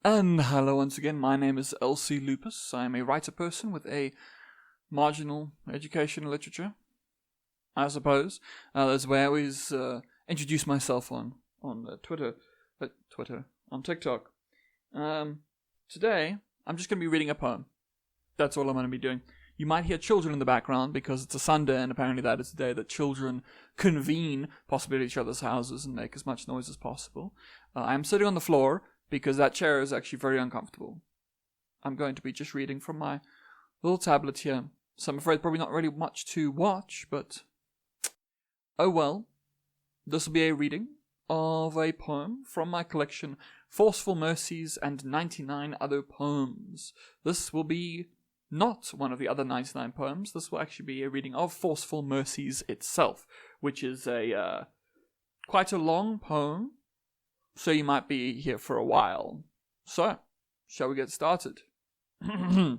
And hello once again, my name is LC Lupus. I am a writer person with a marginal education in literature, I suppose. That's the way I always introduce myself on on TikTok. Today, I'm just going to be reading a poem. That's all I'm going to be doing. You might hear children in the background because it's a Sunday, and apparently that is the day that children convene, possibly at each other's houses, and make as much noise as possible. I'm sitting on the floor because that chair is actually very uncomfortable. I'm going to be just reading from my little tablet here, so I'm afraid probably not really much to watch, but oh well. This will be a reading of a poem from my collection, Forceful Mercies and 99 Other Poems. This will be not one of the other 99 poems. This will actually be a reading of Forceful Mercies itself, which is a quite a long poem, so you might be here for a while. So, shall we get started? I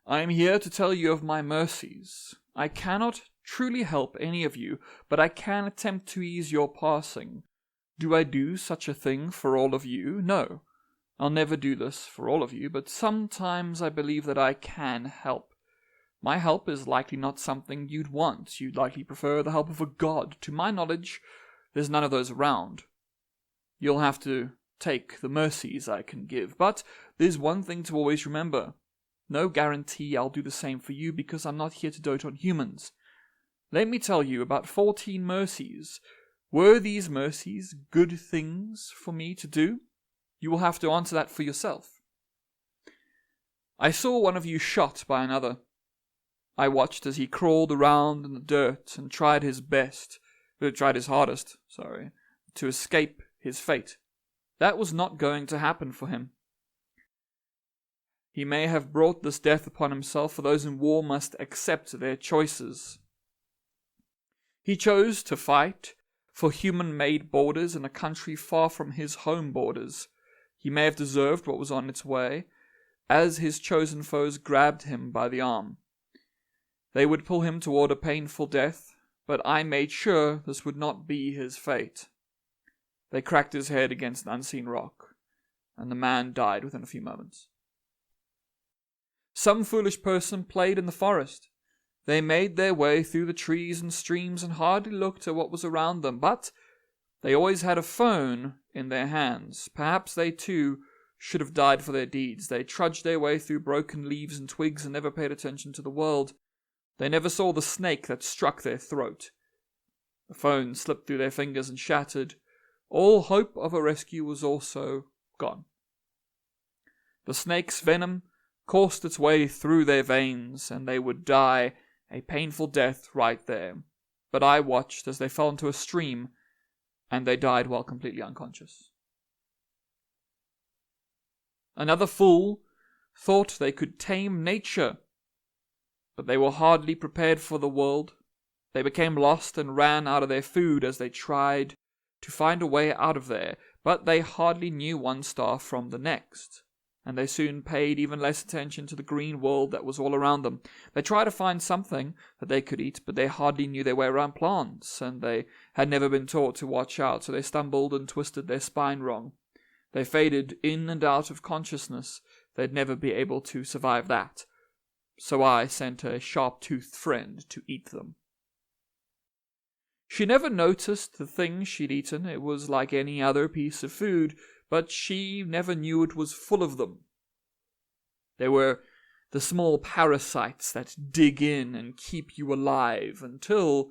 am here to tell you of my mercies. I cannot truly help any of you, but I can attempt to ease your passing. Do I do such a thing for all of you? No. I'll never do this for all of you, but sometimes I believe that I can help. My help is likely not something you'd want. You'd likely prefer the help of a god. To my knowledge, there's none of those around. You'll have to take the mercies I can give, but there's one thing to always remember. No guarantee I'll do the same for you because I'm not here to dote on humans. Let me tell you about 14 mercies. Were these mercies good things for me to do? You will have to answer that for yourself. I saw one of you shot by another. I watched as he crawled around in the dirt and tried his hardest, to escape his fate. That was not going to happen for him. He may have brought this death upon himself, for those in war must accept their choices. He chose to fight for human-made borders in a country far from his home borders. He may have deserved what was on its way, as his chosen foes grabbed him by the arm. They would pull him toward a painful death, but I made sure this would not be his fate. They cracked his head against an unseen rock, and the man died within a few moments. Some foolish person played in the forest. They made their way through the trees and streams and hardly looked at what was around them, but they always had a phone in their hands. Perhaps they too should have died for their deeds. They trudged their way through broken leaves and twigs and never paid attention to the world. They never saw the snake that struck their throat. The phone slipped through their fingers and shattered. All hope of a rescue was also gone. The snake's venom coursed its way through their veins, and they would die a painful death right there. But I watched as they fell into a stream, and they died while completely unconscious. Another fool thought they could tame nature, but they were hardly prepared for the world. They became lost and ran out of their food as they tried to find a way out of there, but they hardly knew one star from the next, and they soon paid even less attention to the green world that was all around them. They tried to find something that they could eat, but they hardly knew their way around plants, and they had never been taught to watch out, so they stumbled and twisted their spine wrong. They faded in and out of consciousness. They'd never be able to survive that. So I sent a sharp-toothed friend to eat them. She never noticed the thing she'd eaten. It was like any other piece of food, but she never knew it was full of them. They were the small parasites that dig in and keep you alive until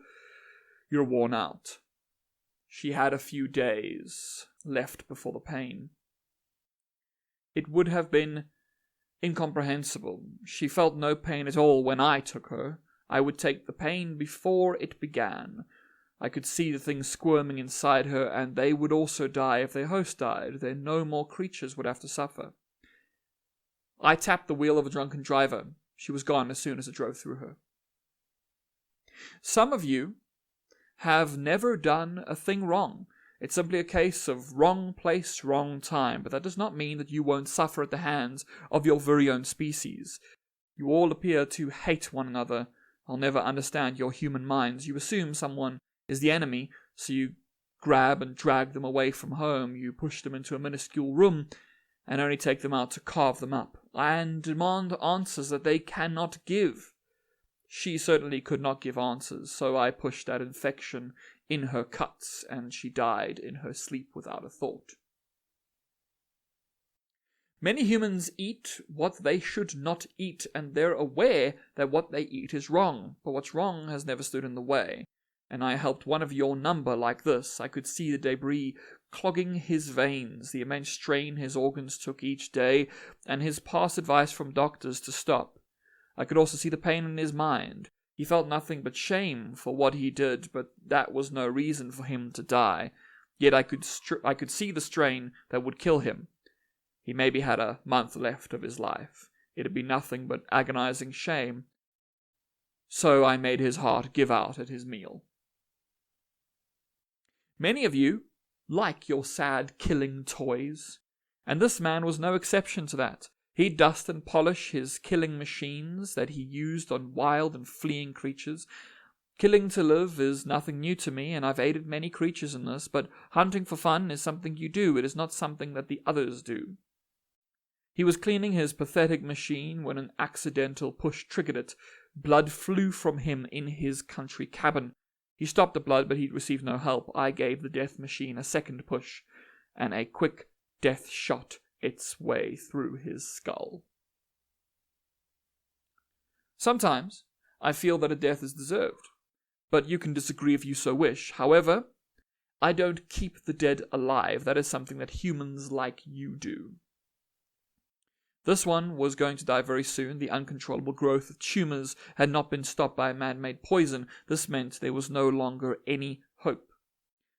you're worn out. She had a few days left before the pain. It would have been incomprehensible. She felt no pain at all when I took her. I would take the pain before it began. I could see the things squirming inside her, and they would also die if their host died. Then no more creatures would have to suffer. I tapped the wheel of a drunken driver. She was gone as soon as it drove through her. Some of you have never done a thing wrong. It's simply a case of wrong place, wrong time, but that does not mean that you won't suffer at the hands of your very own species. You all appear to hate one another. I'll never understand your human minds. You assume someone is the enemy, so you grab and drag them away from home. You push them into a minuscule room and only take them out to carve them up, and demand answers that they cannot give. She certainly could not give answers, so I pushed that infection in her cuts, and she died in her sleep without a thought. Many humans eat what they should not eat, and they're aware that what they eat is wrong, but what's wrong has never stood in the way. And I helped one of your number like this. I could see the debris clogging his veins, the immense strain his organs took each day, and his past advice from doctors to stop. I could also see the pain in his mind. He felt nothing but shame for what he did, but that was no reason for him to die. Yet I could see the strain that would kill him. He maybe had a month left of his life. It'd be nothing but agonizing shame. So I made his heart give out at his meal. Many of you like your sad killing toys, and this man was no exception to that. He'd dust and polish his killing machines that he used on wild and fleeing creatures. Killing to live is nothing new to me, and I've aided many creatures in this, but hunting for fun is something you do. It is not something that the others do. He was cleaning his pathetic machine when an accidental push triggered it. Blood flew from him in his country cabin. He stopped the blood, but he'd received no help. I gave the death machine a second push, and a quick death shot its way through his skull. Sometimes I feel that a death is deserved, but you can disagree if you so wish. However, I don't keep the dead alive. That is something that humans like you do. This one was going to die very soon. The uncontrollable growth of tumors had not been stopped by man-made poison. This meant there was no longer any hope.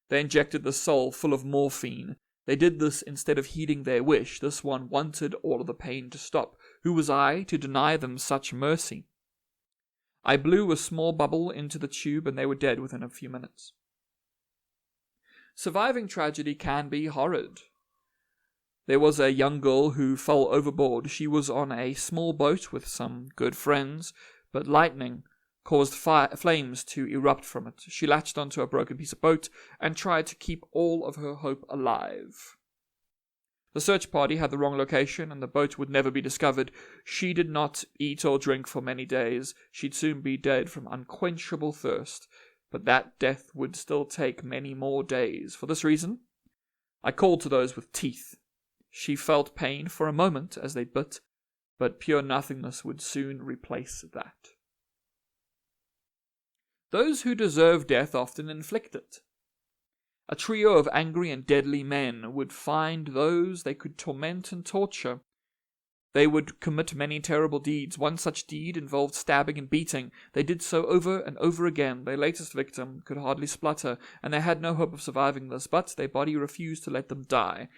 They injected the soul full of morphine. They did this instead of heeding their wish. This one wanted all of the pain to stop. Who was I to deny them such mercy? I blew a small bubble into the tube and they were dead within a few minutes. Surviving tragedy can be horrid. There was a young girl who fell overboard. She was on a small boat with some good friends, but lightning caused flames to erupt from it. She latched onto a broken piece of boat and tried to keep all of her hope alive. The search party had the wrong location and the boat would never be discovered. She did not eat or drink for many days. She'd soon be dead from unquenchable thirst, but that death would still take many more days. For this reason, I called to those with teeth. She felt pain for a moment as they bit, but pure nothingness would soon replace that. Those who deserve death often inflict it. A trio of angry and deadly men would find those they could torment and torture. They would commit many terrible deeds. One such deed involved stabbing and beating. They did so over and over again. Their latest victim could hardly splutter, and they had no hope of surviving this, but their body refused to let them die.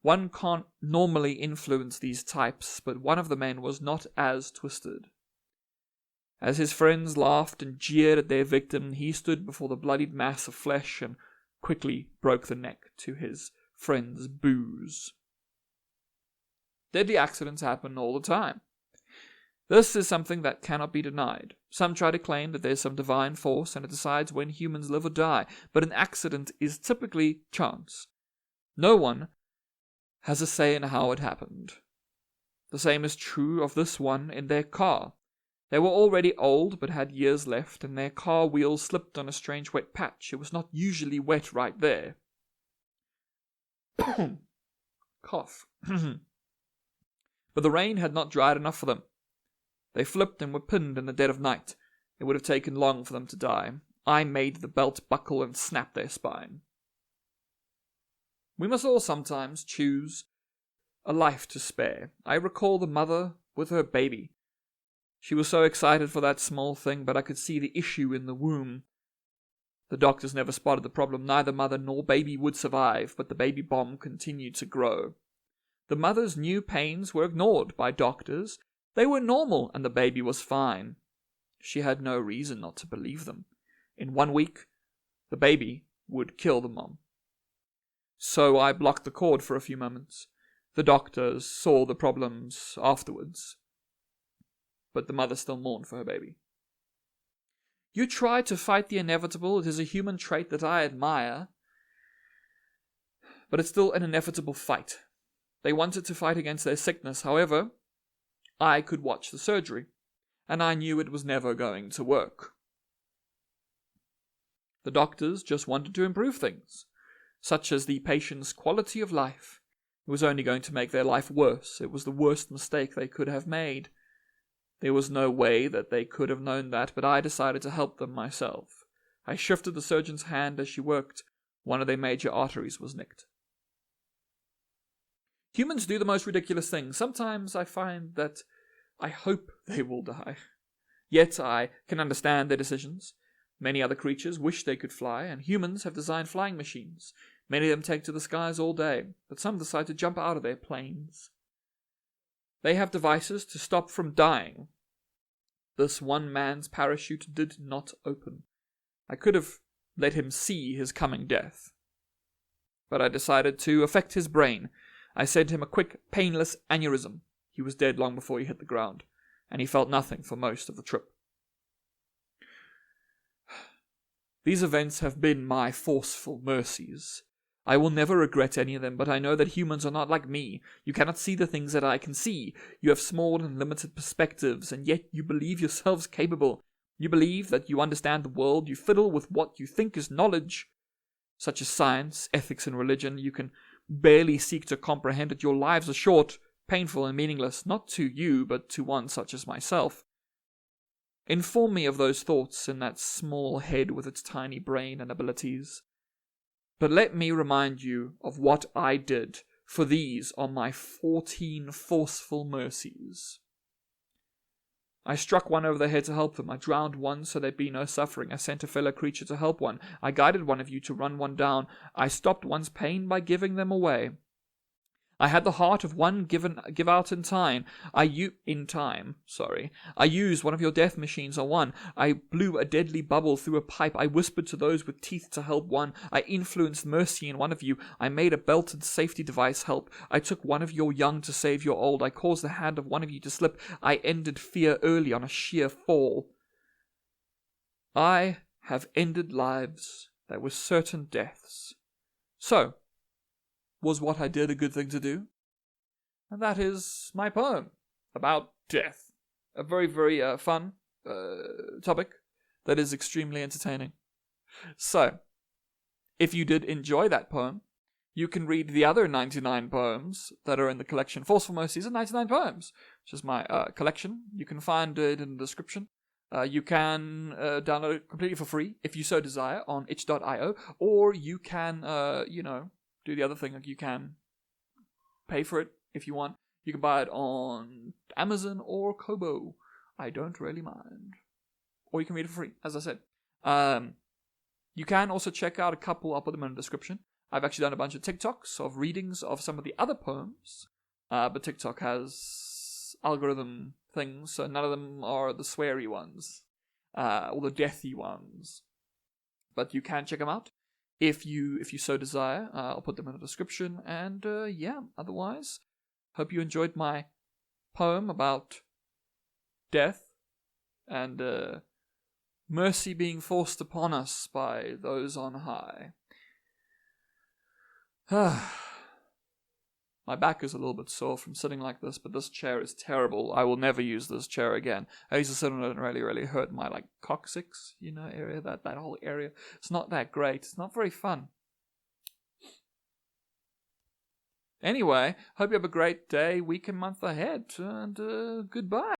One can't normally influence these types, but one of the men was not as twisted. As his friends laughed and jeered at their victim, he stood before the bloodied mass of flesh and quickly broke the neck to his friend's booze. Deadly accidents happen all the time. This is something that cannot be denied. Some try to claim that there's some divine force and it decides when humans live or die, but an accident is typically chance. No one has a say in how it happened. The same is true of this one in their car. They were already old, but had years left, and their car wheels slipped on a strange wet patch. It was not usually wet right there. Cough. But the rain had not dried enough for them. They flipped and were pinned in the dead of night. It would have taken long for them to die. I made the belt buckle and snapped their spine. We must all sometimes choose a life to spare. I recall the mother with her baby. She was so excited for that small thing, but I could see the issue in the womb. The doctors never spotted the problem. Neither mother nor baby would survive, but the baby bomb continued to grow. The mother's new pains were ignored by doctors. They were normal, and the baby was fine. She had no reason not to believe them. In 1 week, the baby would kill the mom. So I blocked the cord for a few moments. The doctors saw the problems afterwards. But the mother still mourned for her baby. You try to fight the inevitable. It is a human trait that I admire. But it's still an inevitable fight. They wanted to fight against their sickness. However, I could watch the surgery, and I knew it was never going to work. The doctors just wanted to improve things, such as the patient's quality of life. It was only going to make their life worse. It was the worst mistake they could have made. There was no way that they could have known that, but I decided to help them myself. I shifted the surgeon's hand as she worked. One of their major arteries was nicked. Humans do the most ridiculous things. Sometimes I find that I hope they will die. Yet I can understand their decisions. Many other creatures wish they could fly, and humans have designed flying machines. Many of them take to the skies all day, but some decide to jump out of their planes. They have devices to stop from dying. This one man's parachute did not open. I could have let him see his coming death. But I decided to affect his brain. I sent him a quick, painless aneurysm. He was dead long before he hit the ground, and he felt nothing for most of the trip. These events have been my forceful mercies. I will never regret any of them, but I know that humans are not like me. You cannot see the things that I can see. You have small and limited perspectives, and yet you believe yourselves capable. You believe that you understand the world. You fiddle with what you think is knowledge, such as science, ethics, and religion. You can barely seek to comprehend it. Your lives are short, painful, and meaningless, not to you, but to one such as myself. Inform me of those thoughts in that small head with its tiny brain and abilities. But let me remind you of what I did, for these are my 14 forceful mercies. I struck one over the head to help them. I drowned one so there'd be no suffering. I sent a fellow creature to help one. I guided one of you to run one down. I stopped one's pain by giving them away. I had the heart of one give out in time. I used one of your death machines on one. I blew a deadly bubble through a pipe. I whispered to those with teeth to help one. I influenced mercy in one of you. I made a belted safety device help. I took one of your young to save your old. I caused the hand of one of you to slip. I ended fear early on a sheer fall. I have ended lives that were certain deaths. So, was what I did a good thing to do? And that is my poem about death. A very, very fun topic that is extremely entertaining. So, if you did enjoy that poem, you can read the other 99 poems that are in the collection Forceful Mercies and 99 Poems, which is my collection. You can find it in the description. You can download it completely for free, if you so desire, on itch.io, or you can, do the other thing. Like, you can pay for it if you want. You can buy it on Amazon or Kobo. I don't really mind. Or you can read it for free, as I said. You can also check out a couple. I'll put them in the description. I've actually done a bunch of TikToks of readings of some of the other poems. But TikTok has algorithm things, so none of them are the sweary ones. Or the deathy ones. But you can check them out. If you so desire, I'll put them in the description. And otherwise, hope you enjoyed my poem about death and mercy being forced upon us by those on high. My back is a little bit sore from sitting like this, but this chair is terrible. I will never use this chair again. I used to sit on it and really hurt my coccyx, area, that whole area. It's not that great. It's not very fun. Anyway, hope you have a great day, week, and month ahead, and goodbye.